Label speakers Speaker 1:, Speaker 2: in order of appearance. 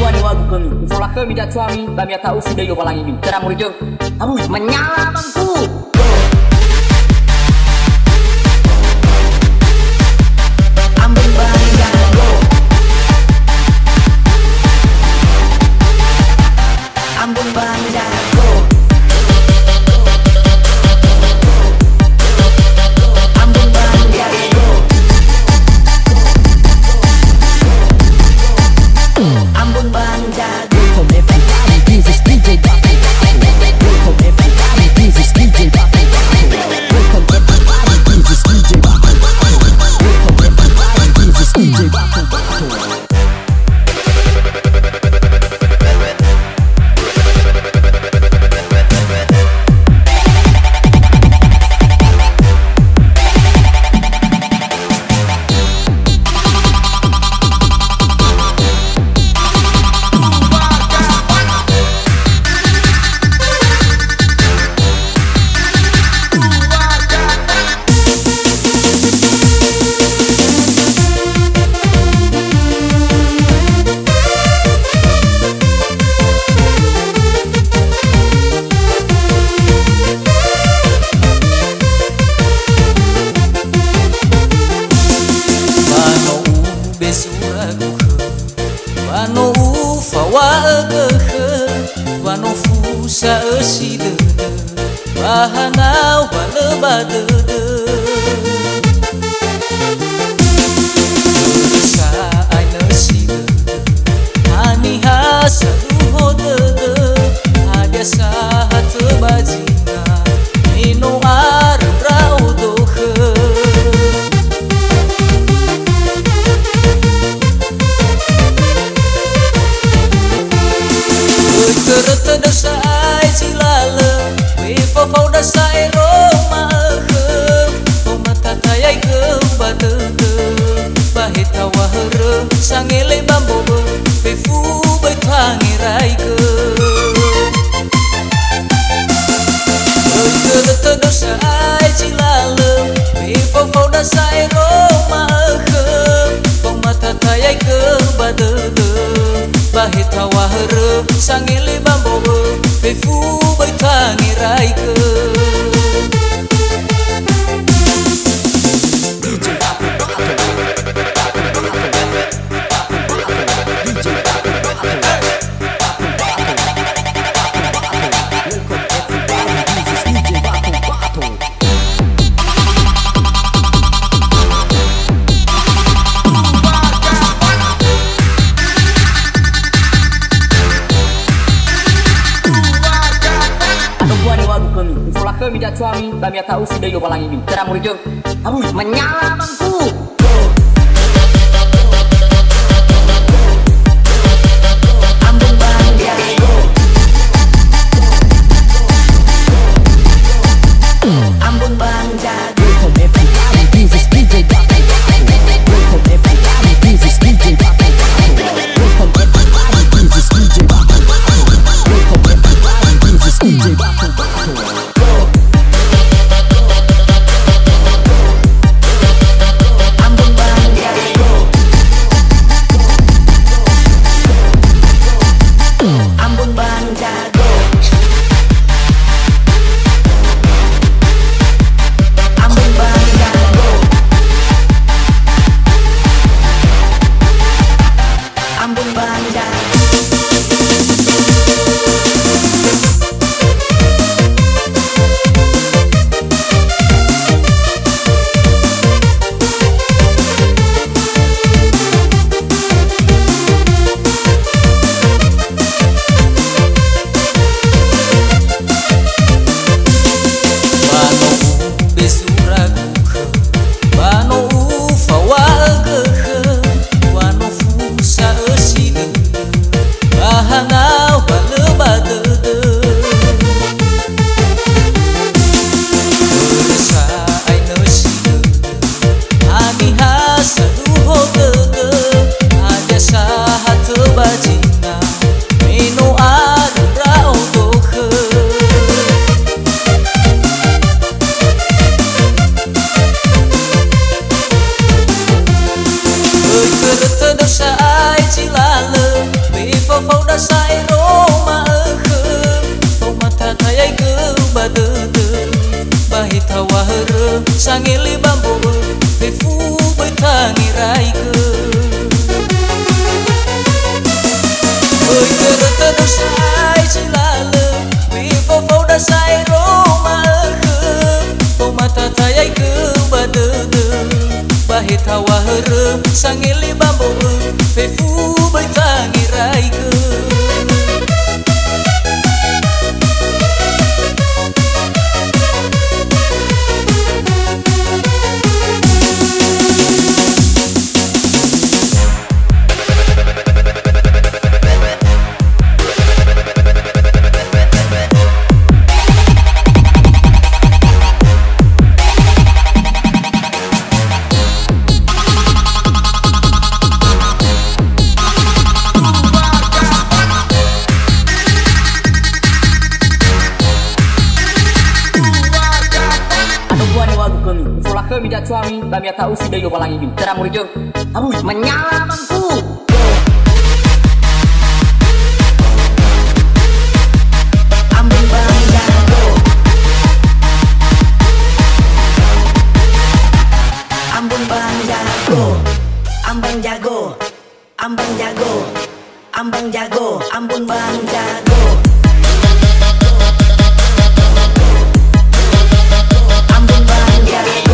Speaker 1: Buat wagu kami, usola kami dan suami, kami tahu sudah yo palang ini. Cara murid abu menyala bangku. Ambon Banjago, Ambon Banjago, Ambon Banjago, Ambon Banjago. Welcome everybody, this is DJ Bobby. Welcome everybody, this is DJ Bobby. Welcome everybody, this is DJ Bobby. Welcome everybody, this is DJ Bobby.
Speaker 2: Wano ufa wagahe, wano fusa esidede, bahana walebadede. Bersa aina sidede, hani hasa duhodede, ada sahat bajina, mino arem raudohe. Terta dasai silale, wefa fau dasai Roma ke, fau mata tayai ke badege, bahita wahre, sangele bambobe, fefu betangi rai ke. Terta dasai silale, wefa fau dasai Roma ke, fau mata tayai ke badege, bahita wahre, sangele bambobe, fefu betangi rai ke.
Speaker 1: Kami dan suami, kami tahu sudah yo palang ini. Cara murid abu menyala bangku. Ambon Banjago, Ambon Banjago. Welcome everybody, this is DJ Bobby. Welcome everybody, this is DJ Bobby. Welcome everybody, this is DJ Bobby. Welcome everybody, this is DJ Bobby.
Speaker 2: phao đã sai rô mà ở khơi phao mà tha thay ai cứ ba tư tư ba hít thao hoa hơ sang nghe li bambo về phu bởi tha nghe rai cơ bởi tơ đâu sai chỉ là lơ vì phao đã sai rô mà ở khơi phao mà tha thay ai cứ ba tư tư ba hít thao hoa hơ sang nghe li bambo về phu bởi tha nghe rai cơ
Speaker 3: Minta suami, kami tahu si Dayo palang ini. Cara murid jeng, abu menyala bangku.
Speaker 1: Ambon bang jago, Ambon bang jago, Ambang jago, Ambang jago, Ambang jago, Ambon bang jago. Ambon bang jago.